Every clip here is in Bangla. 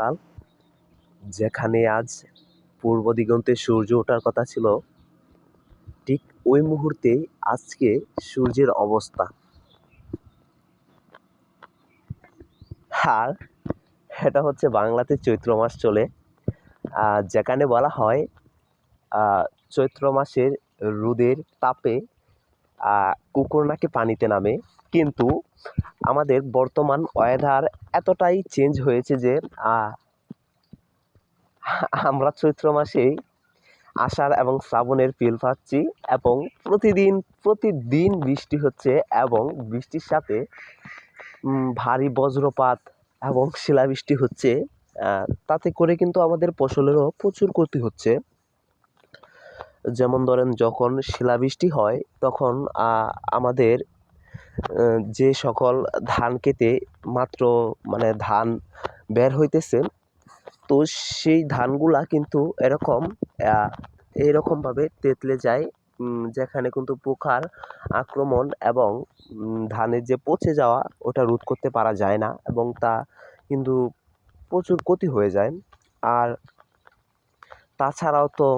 সকাল, যেখানে আজ পূর্ব দিগন্তে সূর্য ওঠার কথা ছিল, ঠিক ওই মুহূর্তেই আজকে সূর্যের অবস্থা। আর এটা হচ্ছে বাংলাতে চৈত্র মাস চলে, যেখানে বলা হয় চৈত্র মাসের রোদের তাপে কুকুর নাকি পানিতে নামে। কিন্তু আমাদের বর্তমান ওয়েদার এতটাই চেঞ্জ হয়েছে যে আমরা চৈত্র মাসেই আষাঢ় এবং শ্রাবণের ফিল পাচ্ছি, এবং প্রতিদিন বৃষ্টি হচ্ছে, এবং বৃষ্টির সাথে ভারী বজ্রপাত এবং শিলাবৃষ্টি হচ্ছে। তাতে করে কিন্তু আমাদের ফসলেরও প্রচুর ক্ষতি হচ্ছে। যেমন ধরেন, যখন শিলাবৃষ্টি হয় তখন আমাদের যে সকল ধান খেতে মাত্র ধান বের হইতেছে, তো সেই ধানগুলা কিন্তু এরকমভাবে তেতলে যায়, যেখানে কিন্তু পোকার আক্রমণ এবং ধানের যে পচে যাওয়া ওটা রোধ করতে পারা যায় না, এবং তা কিন্তু প্রচুর ক্ষতি হয়ে যায়। আর তাছাড়াও তো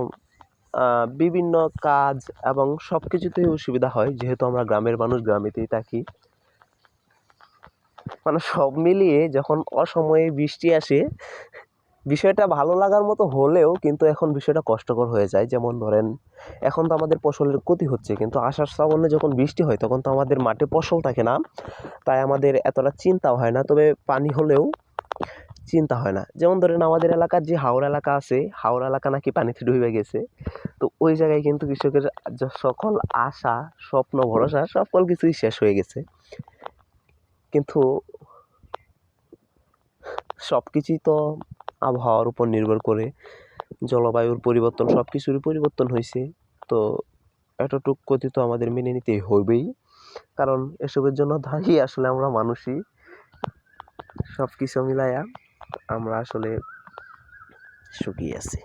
বিভিন্ন কাজ এবং সব কিছুতেই অসুবিধা হয়, যেহেতু আমরা গ্রামের মানুষ, গ্রামেতেই থাকি। সব মিলিয়ে যখন অসময়ে বৃষ্টি আসে, বিষয়টা ভালো লাগার মতো হলেও কিন্তু এখন বিষয়টা কষ্টকর হয়ে যায়। যেমন ধরেন, এখন তো আমাদের ফসলের ক্ষতি হচ্ছে, কিন্তু আষাঢ় শ্রাবণে যখন বৃষ্টি হয় তখন তো আমাদের মাঠে ফসল থাকে না, তাই আমাদের এতটা চিন্তাও হয় না। তবে পানি হলেও চিন্তা হয় না। যেমন ধরেন, আমাদের এলাকার যে হাওড় এলাকা আছে, হাওড় এলাকা নাকি পানিতে ডুবে গেছে। তো ওই জায়গায় কিন্তু কৃষকের সকল আশা, স্বপ্ন, ভরসা সকল কিছুই শেষ হয়ে গেছে। কিন্তু সব কিছুই তো আবহাওয়ার উপর নির্ভর করে, জলবায়ুর পরিবর্তন, সব কিছুরই পরিবর্তন হয়েছে। তো এতটুক ক্ষতি তো আমাদের মেনে নিতেই হবেই, কারণ এসবের জন্য দায়ী আসলে আমরা মানুষই। সব কিছু মিলাইয়া আমরা আসলে শুকিয়ে আছি।